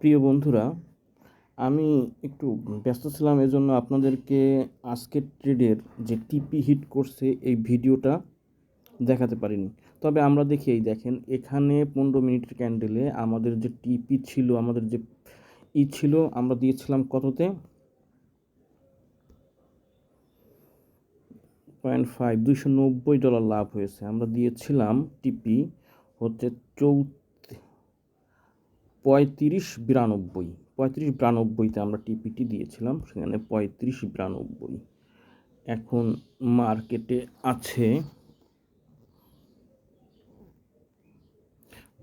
প্রিয় বন্ধুরা, আমি একটু ব্যস্ত ছিলাম, এজন্য আপনাদেরকে আজকের ট্রেডের যে টিপি হিট করছে এই ভিডিওটা দেখাতে পারিনি। তবে আমরা দেখি, এই দেখেন এখানে 15 মিনিটের ক্যান্ডেলে আমাদের যে টিপি ছিল, আমাদের যে ছিল, আমরা দিয়েছিলাম কততে, $290 লাভ হয়েছে। আমরা দিয়েছিলাম টিপি হচ্ছে 3592তে আমরা টিপিটি দিয়েছিলাম, সেখানে 3592। এখন মার্কেটে আছে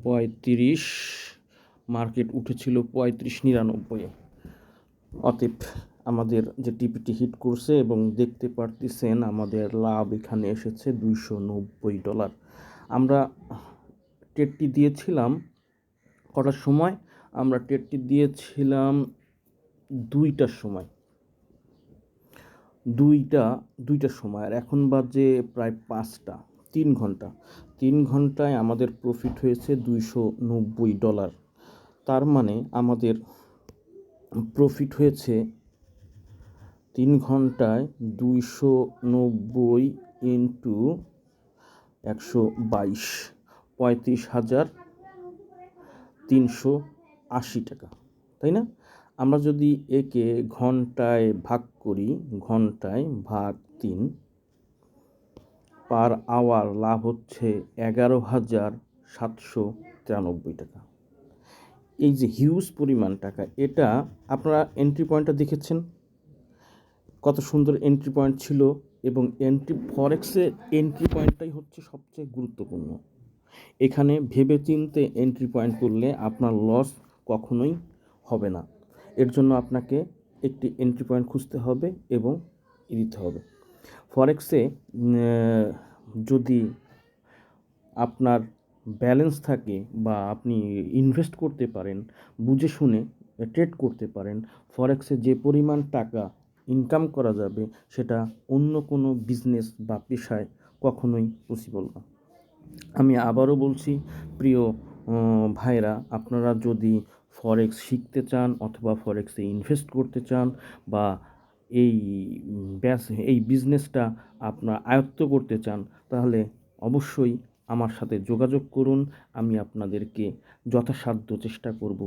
35, মার্কেট উঠেছিল 3599। অতএব আমাদের যে টিপিটি হিট করছে এবং দেখতে পারতেছেন আমাদের লাভ এখানে এসেছে $290। আমরা ট্রেডটি দিয়েছিলাম কটার সময়? আমরা ট্রেডটি দিয়েছিলাম 2টার সময়, দুইটার সময়, আর এখন বাজে প্রায় 5টা। 3 ঘন্টায় আমাদের প্রফিট হয়েছে $290। তার মানে আমাদের প্রফিট হয়েছে 3 ঘন্টায় 290 ইন্টু 122, 35,380 টাকা, তাই না? আমরা যদি একে ঘন্টায় ভাগ করি, ঘন্টায় ভাগ 3, পার আওয়ার লাভ হচ্ছে 11,793 টাকা। এই যে হিউজ পরিমাণ টাকা, এটা আপনারা এন্ট্রি পয়েন্টটা দেখেছেন, কত সুন্দর এন্ট্রি পয়েন্ট ছিল। এবং ফরেক্সে এন্ট্রি পয়েন্টটাই হচ্ছে সবচেয়ে গুরুত্বপূর্ণ। এখানে ভেবে চিন্তে এন্ট্রি পয়েন্ট করলে আপনার লস কখনোই হবে না। এর জন্য আপনাকে একটি এন্ট্রি পয়েন্ট খুঁজতে হবে এবং দিতে হবে। ফরেক্সে যদি আপনার ব্যালেন্স থাকে বা আপনি ইনভেস্ট করতে পারেন, বুঝে শুনে ট্রেড করতে পারেন, ফরেক্সে যে পরিমাণ টাকা ইনকাম করা যাবে সেটা অন্য কোনো বিজনেস বা পেশায় কখনোই পসিবল না। আমি আবারও বলছি, প্রিয় ভাইরা, আপনারা যদি ফরেক্স শিখতে চান অথবা ফরেক্সে ইনভেস্ট করতে চান বা এই বিজনেসটা আপনার আয়ত্ত করতে চান, তাহলে অবশ্যই আমার সাথে যোগাযোগ করুন। আমি আপনাদেরকে যথাসাধ্য চেষ্টা করব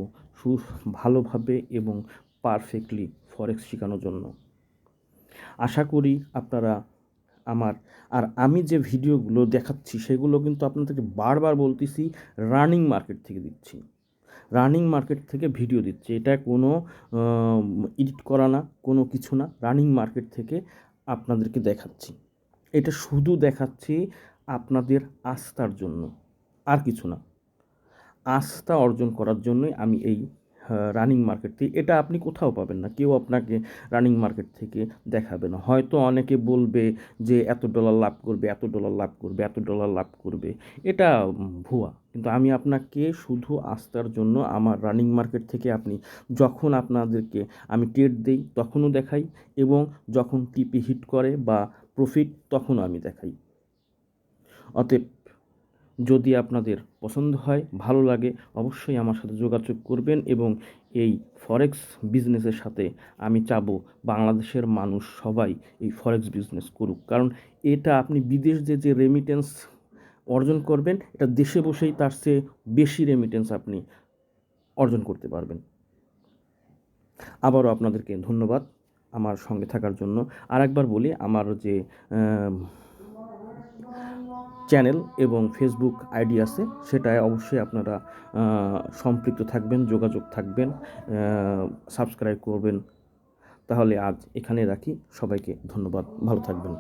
ভালোভাবে এবং পারফেক্টলি ফরেক্স শেখানোর জন্য। আশা করি আপনারা আমি যে ভিডিওগুলো দেখাচ্ছি সেগুলো কিন্তু আপনাদেরকে বারবার বলতেছি, রানিং মার্কেট থেকে দিচ্ছি, রানিং মার্কেট থেকে ভিডিও দিচ্ছি। এটা কোনো এডিট করা না, কোনো কিছু না, রানিং মার্কেট থেকে আপনাদেরকে দেখাচ্ছি। এটা শুধু দেখাচ্ছি আপনাদের আস্থার জন্য, আর কিছু না। আস্থা অর্জন করার জন্যই আমি এই রানিং মার্কেট থেকে, এটা আপনি কোথাও পাবেন না, কেউ আপনাকে রানিং মার্কেট থেকে দেখাবে না। হয়তো অনেকে বলবে যে $এত লাভ করবে, $100 লাভ করবে, $100 লাভ করবে, এটা ভুয়া। কিন্তু আমি আপনাকে শুধু আস্থার জন্য আমার রানিং মার্কেট থেকে যখন আপনাদেরকে আমি ট্রেড দেই তখনও দেখাই, এবং যখন টিপি হিট করে বা প্রফিট তখনও আমি দেখাই। অতএব যদি আপনাদের পছন্দ হয়, ভালো লাগে, অবশ্যই আমার সাথে যোগাযোগ করবেন। এবং এই ফরেক্স বিজনেসের সাথে আমি চাবো বাংলাদেশের মানুষ সবাই এই ফরেক্স বিজনেস করুক, কারণ এটা আপনি বিদেশ যে রেমিটেন্স অর্জন করবেন, এটা দেশে বসেই তার চেয়ে বেশি রেমিটেন্স আপনি অর্জন করতে পারবেন। আবারও আপনাদেরকে ধন্যবাদ আমার সঙ্গে থাকার জন্য। আরেকবার বলি, আমার যে চ্যানেল এবং ফেসবুক আইডি আছে, সেটায় অবশ্যই আপনারা সম্পৃক্ত থাকবেন, যোগাযোগ থাকবেন, সাবস্ক্রাইব করবেন। তাহলে আজ এখানে রাখি, সবাইকে ধন্যবাদ, ভালো থাকবেন।